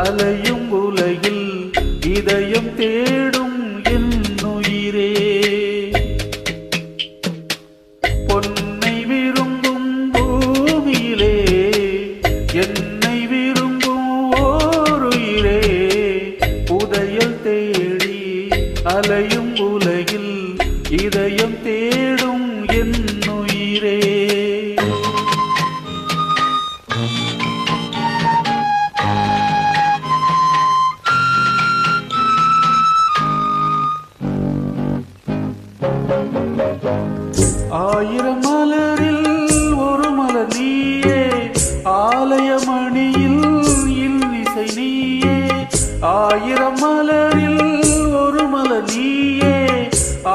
அலையும் உலகில் இதயம் தேடும் என் உயிரே. பொன்னை விரும்பும் பூமியிலே என்னை விரும்பும் ஓருயிரே. புதையல் தேடி அலையும் உலகில் இதயம் தேடும் என் உயிரே. ஆயிரம் மலரில் ஒரு மலர் நீயே, ஆலயமணியில் இன்னிசை நீயே. ஆயிரம் மலரில் ஒரு மலர் நீயே,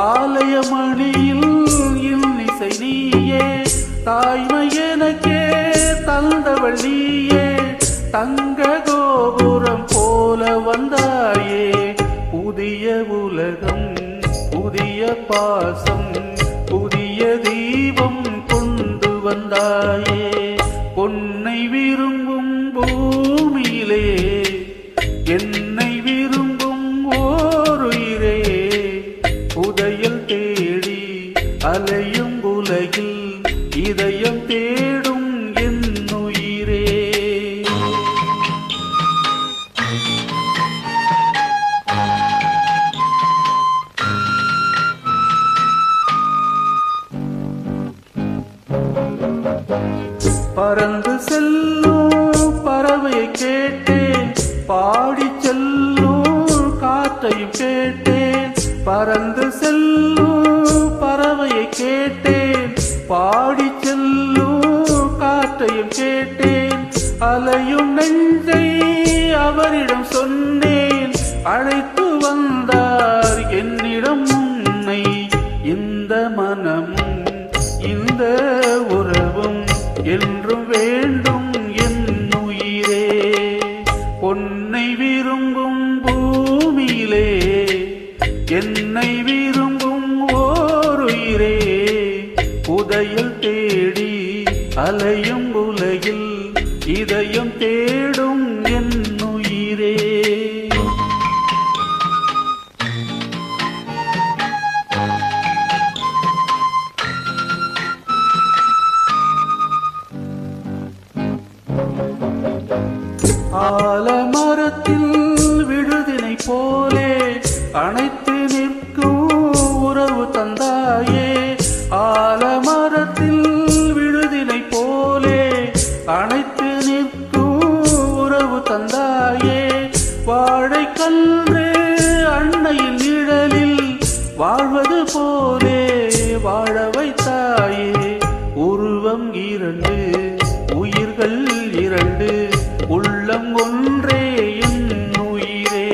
ஆலயமணியில் இன்னிசை நீயே. தாய்மை எனக்கே தந்தவள் நீயே, தங்க கோபுரம் போல வந்தாயே. புதிய உலகம் புதிய பாசம் புதிய தீபம் கொண்டு வந்தாயே. பொன்னை விரும்பும் பூமியிலே என்னை விரும்பும் ஓருயிரே. புதையல் தேடி அலையும் உலகில் இதயம் தேடும் என் உயிரே. பறந்து செல்லும் பறவையை கேட்டேன், பாடி செல்லும் காற்றையும் கேட்டேன். பறந்து செல்லும் பறவையை கேட்டேன், பாடி செல்லும் காற்றையும் கேட்டேன். அலையும் நெஞ்சை அவரிடம் சொன்னேன், அழைத்து வந்தார் என்னிடம் உன்னை. இந்த மனமும் இந்த உறவும் என்றும் வேண்டும் என் உயிரே. பொன்னை விரும்பும் பூமியிலே என்னை விரும்பும் ஓருயிரே. புதையல் தேடி அலையும் உலகில் இதயம் தேடும் என் உயிரே. ஆலமரத்தில் விழுதினை போலே அணைத்து நிற்கும் உறவு தந்தாயே. ஆலமரத்தில் விழுதினை போலே அணைத்து நிற்கும் உறவு தந்தாயே. வாழைக்கன்று அன்னையின் நிழலில் வாழ்வது போலே வாழ வைத்தாயே. உருவம் இரண்டு உயிர்கள் இரண்டு, உள்ளம் ஒன்றே என் உயிரே.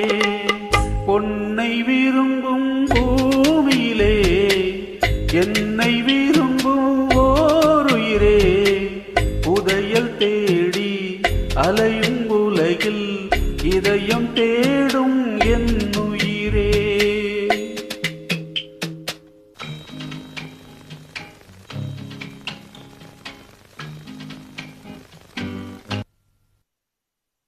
பொன்னை விரும்பும் பூமியிலே என்னை விரும்பும் ஓருயிரே. புதையல் தேடி அலையும் உலகில் இதயம் தேடும் என்